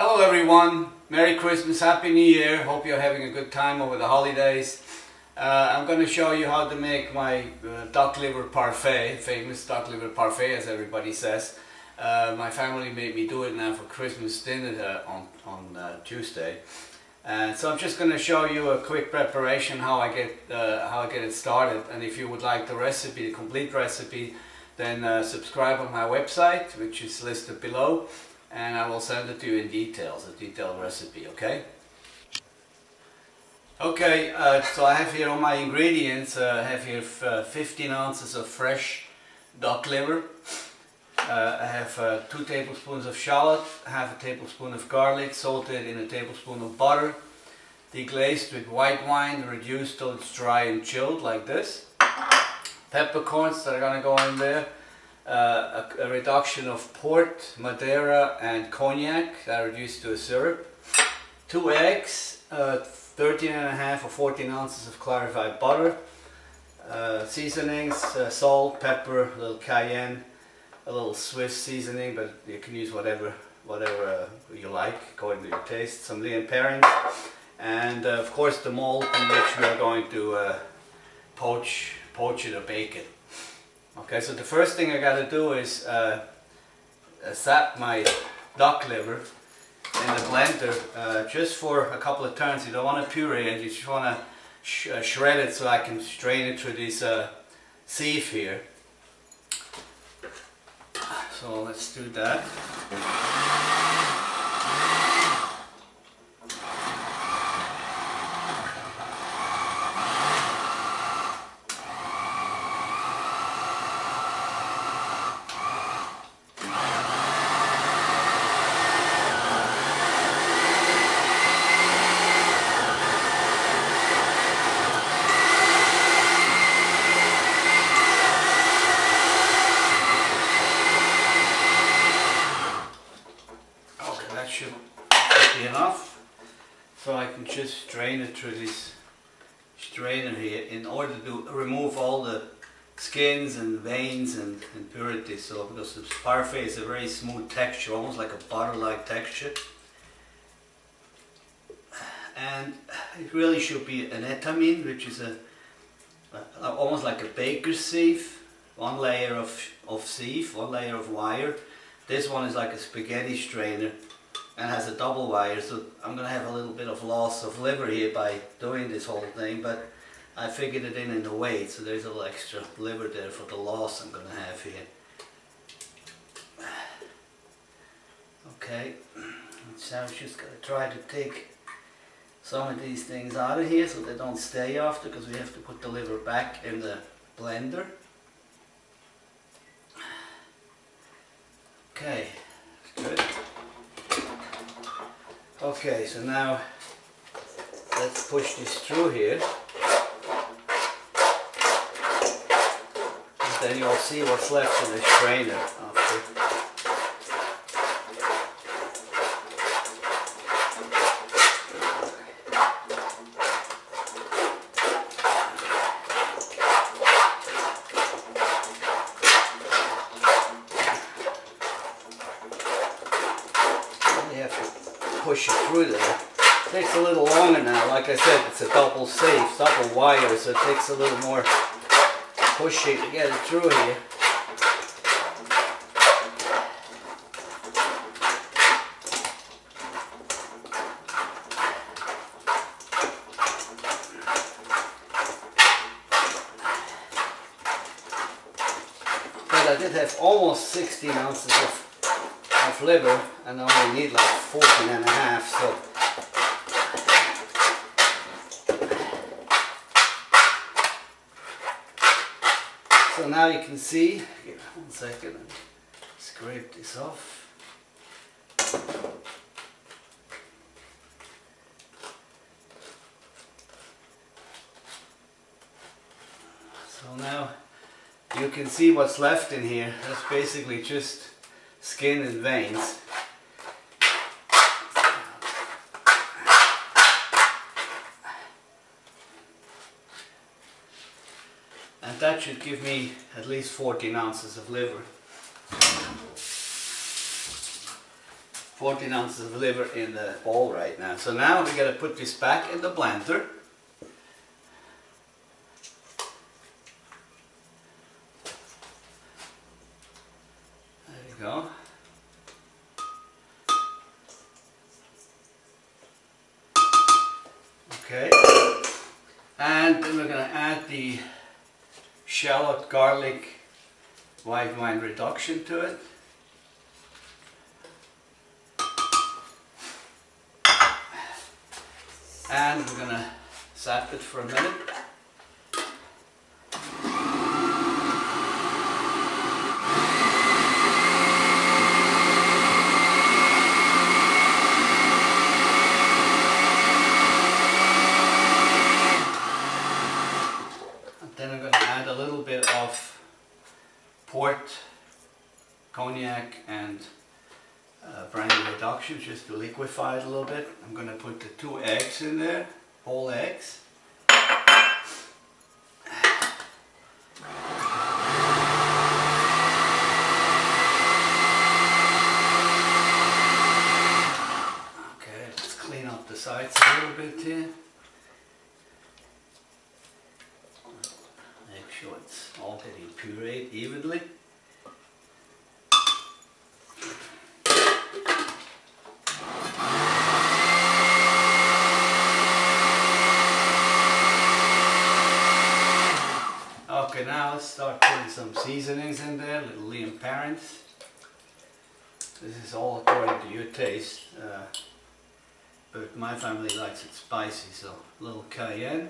Hello everyone, Merry Christmas, Happy New Year, hope you're having a good time over the holidays. I'm going to show you how to make my duck liver parfait, famous duck liver parfait as everybody says. My family made me do it now for Christmas dinner on Tuesday. So I'm just going to show you a quick preparation how I get it started, and if you would like the recipe, the complete recipe, then subscribe on my website, which is listed below, and I will send it to you in details, a detailed recipe, okay? Okay, so I have here all my ingredients. I have here 15 ounces of fresh duck liver. I have 2 tablespoons of shallot, half a tablespoon of garlic, salted in a tablespoon of butter, deglazed with white wine, reduced till it's dry and chilled like this. Peppercorns that are going to go in there. A reduction of port, Madeira and cognac that are reduced to a syrup. 2 eggs, 13.5 or 14 ounces of clarified butter. Seasonings, salt, pepper, a little cayenne, a little Swiss seasoning, but you can use whatever you like according to your taste. Some lean parings, and of course the mold in which we are going to poach it or bake it. Okay, so the first thing I got to do is sap my duck liver in the blender just for a couple of turns. You don't want to puree it, you just want to shred it so I can strain it through this sieve here. So let's do that. Should be enough, so I can just strain it through this strainer here in order to remove all the skins and veins and impurities. So because the parfait is a very smooth texture, almost like a butter-like texture, and it really should be an etamine, which is almost like a baker's sieve, one layer of sieve, one layer of wire. This one is like a spaghetti strainer and has a double wire, so I'm going to have a little bit of loss of liver here by doing this whole thing, but I figured it in the weight, so there's a little extra liver there for the loss I'm going to have here. Okay, so I'm just going to try to take some of these things out of here so they don't stay after, because we have to put the liver back in the blender. Okay, that's good. Okay, so now let's push this through here, and then you'll see what's left in the strainer after. Push it through there. It takes a little longer now. Like I said, it's a double safe, double wire, so it takes a little more pushing to get it through here. But I did have almost 16 ounces of liver, and I only need like 14.5, so now you can see, give me 1 second and scrape this off. So now you can see what's left in here. That's basically just skin and veins. And that should give me at least 14 ounces of liver. 14 ounces of liver in the bowl right now. So now we're going to put this back in the blender. There you go. Okay. And then we're going to add the shallot garlic white wine reduction to it. And we're going to zap it for a minute. And then I'm going to add a little bit of port, cognac and brandy reduction just to liquefy it a little bit. I'm going to put the 2 eggs in there, whole eggs. Okay, let's clean up the sides a little bit here. Make sure it's all getting pureed evenly. Okay, now let's start putting some seasonings in there, little Liam Parents. This is all according to your taste, but my family likes it spicy, so a little cayenne,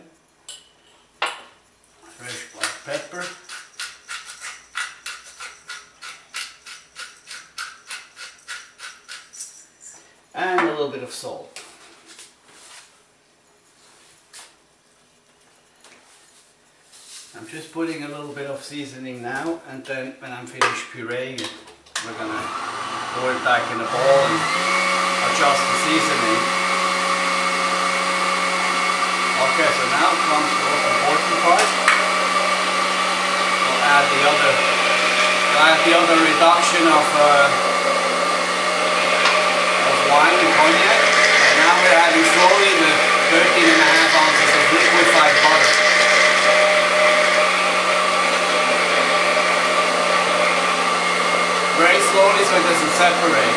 fresh black pepper, and a little bit of salt. I'm just putting a little bit of seasoning now, and then when I'm finished pureeing it, we're going to pour it back in the bowl and adjust the seasoning. Okay, so now comes the most important part. We'll add the other reduction of wine and cognac, and now we're adding slowly the 13.5 ounces of liquefied butter. Very slowly so it doesn't separate.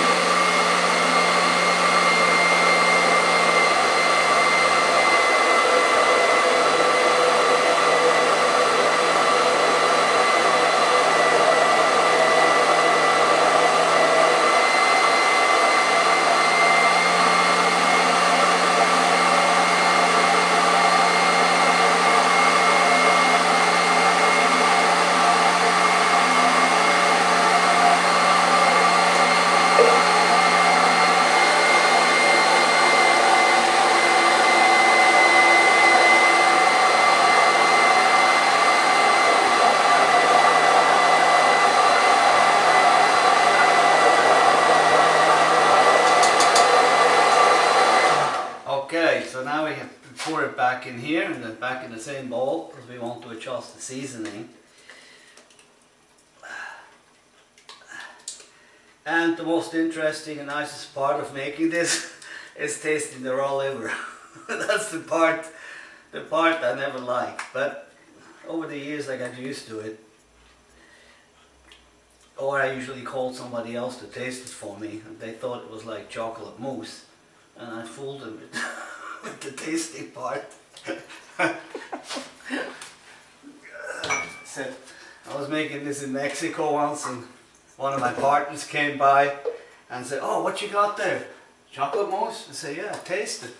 Okay, so now we have to pour it back in here and then back in the same bowl because we want to adjust the seasoning. And the most interesting and nicest part of making this is tasting the raw liver. That's the part I never liked, but over the years I got used to it. Or I usually called somebody else to taste it for me, and they thought it was like chocolate mousse, and I fooled them with the tasting part. Said I was making this in Mexico once, and one of my partners came by and said, "Oh, what you got there? Chocolate mousse?" I said, "Yeah, taste it."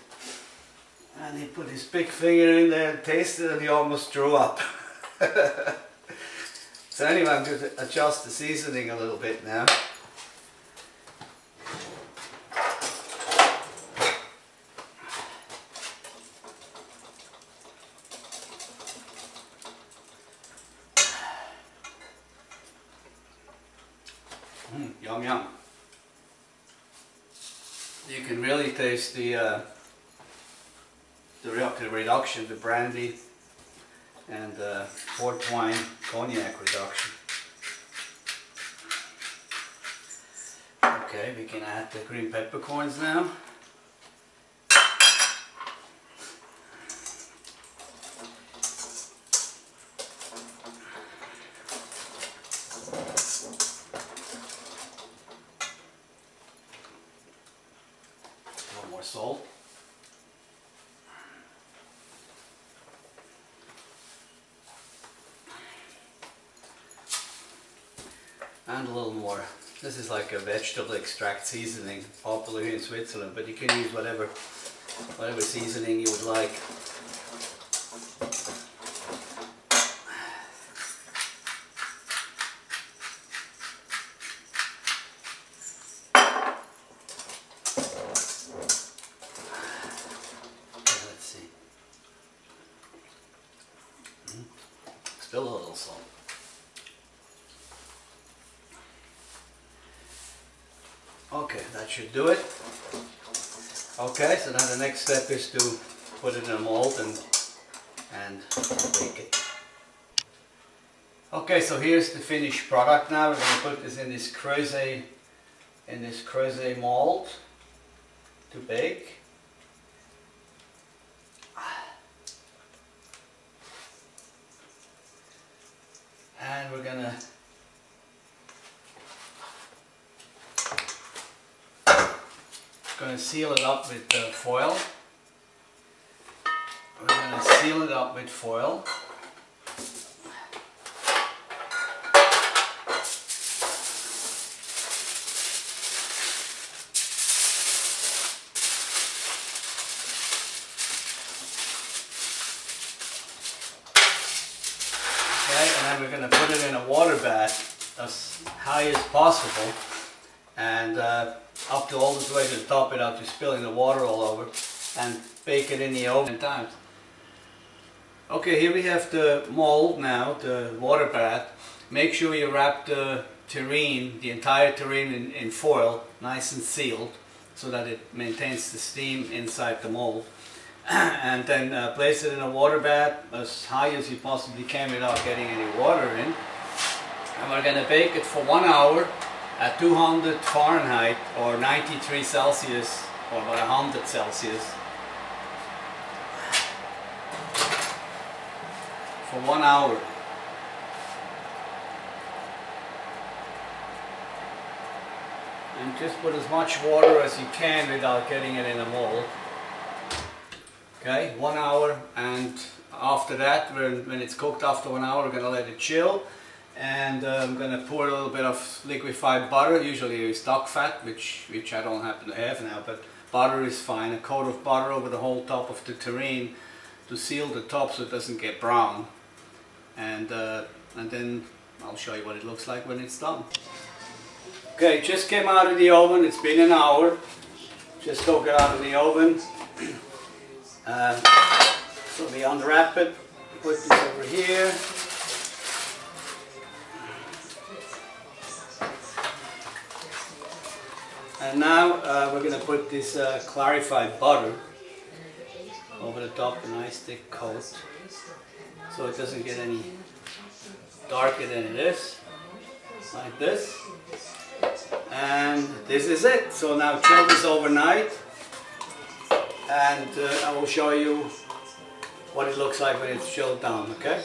And he put his big finger in there and tasted it, and he almost threw up. So anyway, I'm going to adjust the seasoning a little bit now. Yum yum. You can really taste the reduction, the brandy and port wine cognac reduction. Okay, Okay, we can add the green peppercorns now. A little more salt. And a little more. This is like a vegetable extract seasoning, popular here in Switzerland, but you can use whatever seasoning you would like. Okay, let's see. Still a little salt. Okay, that should do it. Okay, so now the next step is to put it in a mold and bake it. Okay, so here's the finished product now. We're going to put this in this creuset mold to bake. And we're going to seal it up with foil. We're going to seal it up with foil. Okay, and then we're going to put it in a water bath as high as possible, and up to all the way to the top without just spilling the water all over, and bake it in the oven 10 times. Okay, here we have the mold now, the water bath. Make sure you wrap the terrine, the entire terrine in foil, nice and sealed, so that it maintains the steam inside the mold. And then place it in a water bath as high as you possibly can without getting any water in. And we're going to bake it for 1 hour at 200 Fahrenheit or 93 Celsius or about 100 Celsius for 1 hour. And just put as much water as you can without getting it in a mold. Okay, 1 hour, and after that, when it's cooked after 1 hour, we're going to let it chill. And I'm going to pour a little bit of liquefied butter. Usually it's duck fat, which I don't happen to have now, but butter is fine. A coat of butter over the whole top of the terrine to seal the top so it doesn't get brown. And then I'll show you what it looks like when it's done. Okay, it just came out of the oven. It's been an hour. Just took it out of the oven. So we unwrap it, put this over here. And now we're going to put this clarified butter over the top, a nice thick coat, so it doesn't get any darker than it is, like this. And this is it. So now chill this overnight, and I will show you what it looks like when it's chilled down, okay?